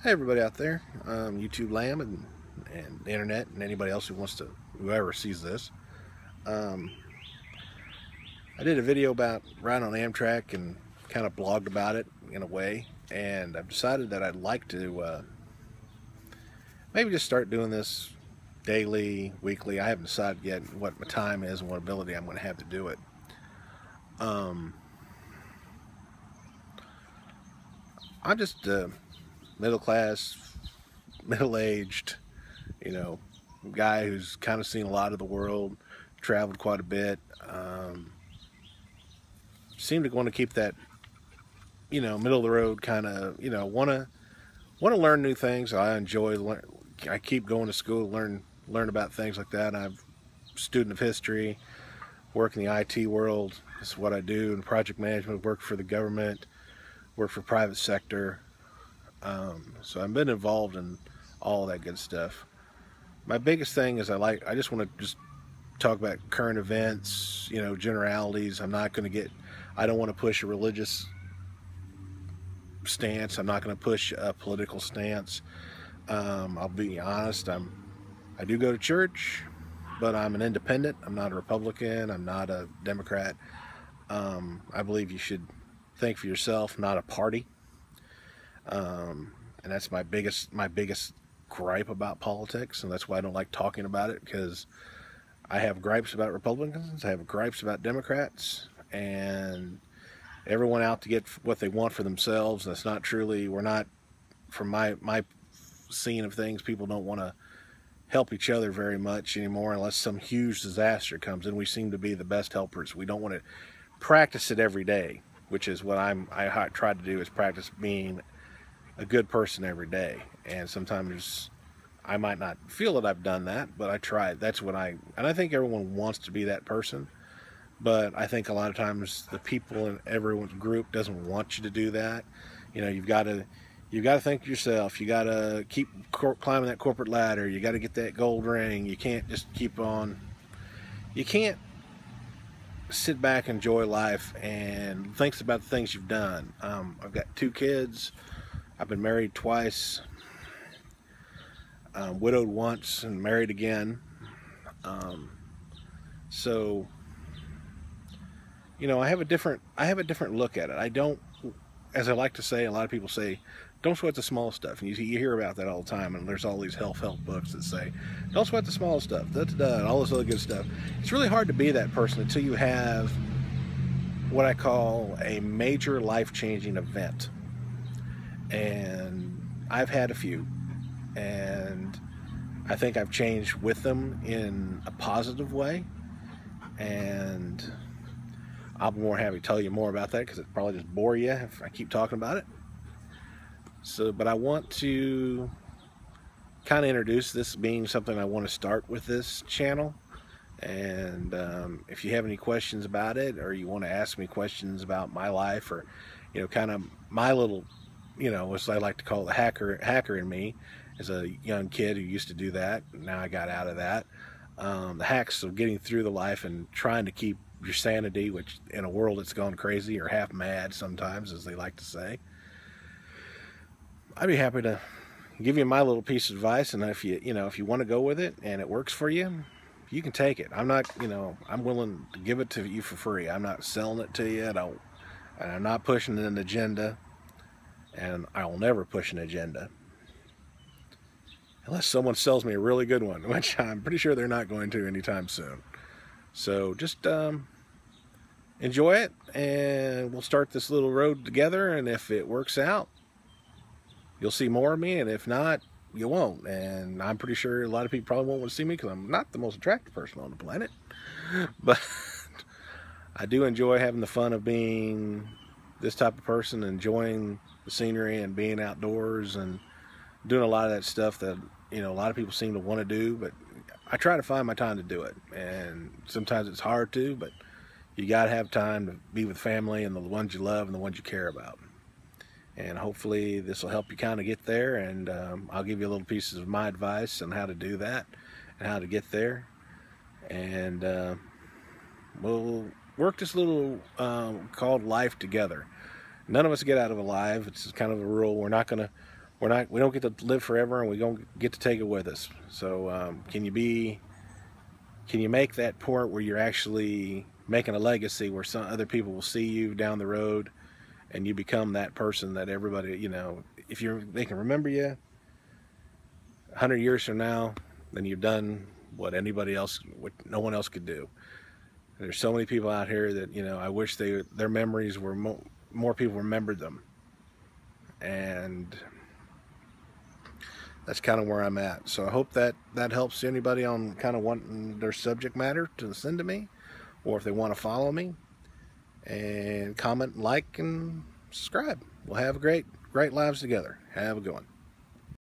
Hey everybody out there, YouTube Lamb and the internet and anybody else whoever sees this. Um, I did a video about riding on Amtrak and kind of blogged about it in a way, and I've decided that I'd like to maybe just start doing this daily, weekly. I haven't decided yet what my time is and what ability I'm going to have to do it. Um, I'm just a middle class, middle aged, you know, guy who's kind of seen a lot of the world, traveled quite a bit. Seem to want to keep that, middle of the road kind of, want to learn new things. I enjoy learn. I keep going to school to learn about things like that. I'm a student of history, work in the IT world. This is what I do in project management. Work for the government, work for private sector. So I've been involved in all that good stuff. My biggest thing is I just want to just talk about current events, generalities. I don't want to push a religious stance. I'm not going to push a political stance. I'll be honest. I do go to church, but I'm an independent. I'm not a Republican. I'm not a Democrat. I believe you should think for yourself, not a party. And that's my biggest gripe about politics, and that's why I don't like talking about it, because I have gripes about Republicans. I have gripes about Democrats, and everyone out to get what they want for themselves. That's not truly. We're not, from my scene of things. People don't want to help each other very much anymore unless some huge disaster comes in. We seem to be the best helpers. We don't want to practice it every day, which is what I try to do, is practice being a good person every day. And sometimes I might not feel that I've done that, but I try. And I think everyone wants to be that person. But I think a lot of times the people in everyone's group doesn't want you to do that. You've got to think of yourself. You got to keep climbing that corporate ladder. You got to get that gold ring. You can't just keep on. You can't sit back, enjoy life, and think about the things you've done. I've got 2 kids. I've been married twice, widowed once, and married again. Um, so I have a different look at it. I don't, as I like to say, a lot of people say, don't sweat the small stuff, and you hear about that all the time. And there's all these help books that say, don't sweat the small stuff, all this other good stuff. It's really hard to be that person until you have what I call a major life-changing event. And I've had a few, and I think I've changed with them in a positive way. And I'll be more happy to tell you more about that, because it probably just bore you if I keep talking about it. So, but I want to kind of introduce this being something I want to start with this channel. And if you have any questions about it, or you want to ask me questions about my life, or kind of my little, as I like to call the hacker in me, as a young kid who used to do that. Now I got out of that. The hacks of getting through the life and trying to keep your sanity, which in a world that's gone crazy, or half mad sometimes, as they like to say. I'd be happy to give you my little piece of advice, and if you want to go with it and it works for you, you can take it. I'm not, I'm willing to give it to you for free. I'm not selling it to you. And I'm not pushing an agenda, and I will never push an agenda unless someone sells me a really good one, which I'm pretty sure they're not going to anytime soon. So just enjoy it, and we'll start this little road together. And if it works out, you'll see more of me, and if not, you won't. And I'm pretty sure a lot of people probably won't want to see me, because I'm not the most attractive person on the planet. But I do enjoy having the fun of being this type of person, enjoying the scenery and being outdoors and doing a lot of that stuff that a lot of people seem to want to do. But I try to find my time to do it, and sometimes it's hard to, but you got to have time to be with family and the ones you love and the ones you care about. And hopefully this will help you kind of get there, and I'll give you a little pieces of my advice on how to do that and how to get there. And we'll work this little called life together. None of us get out of it alive. It's kind of a rule. We're not going to we don't get to live forever, and we don't get to take it with us. So can you make that point where you're actually making a legacy, where some other people will see you down the road, and you become that person that everybody, if they can remember you 100 years from now, then you've done what no one else could do. There's so many people out here that, I wish their memories were more people remembered them. And that's kind of where I'm at. So I hope that helps anybody on kind of wanting their subject matter to send to me, or if they want to follow me. And comment, like, and subscribe. We'll have great lives together. Have a good one.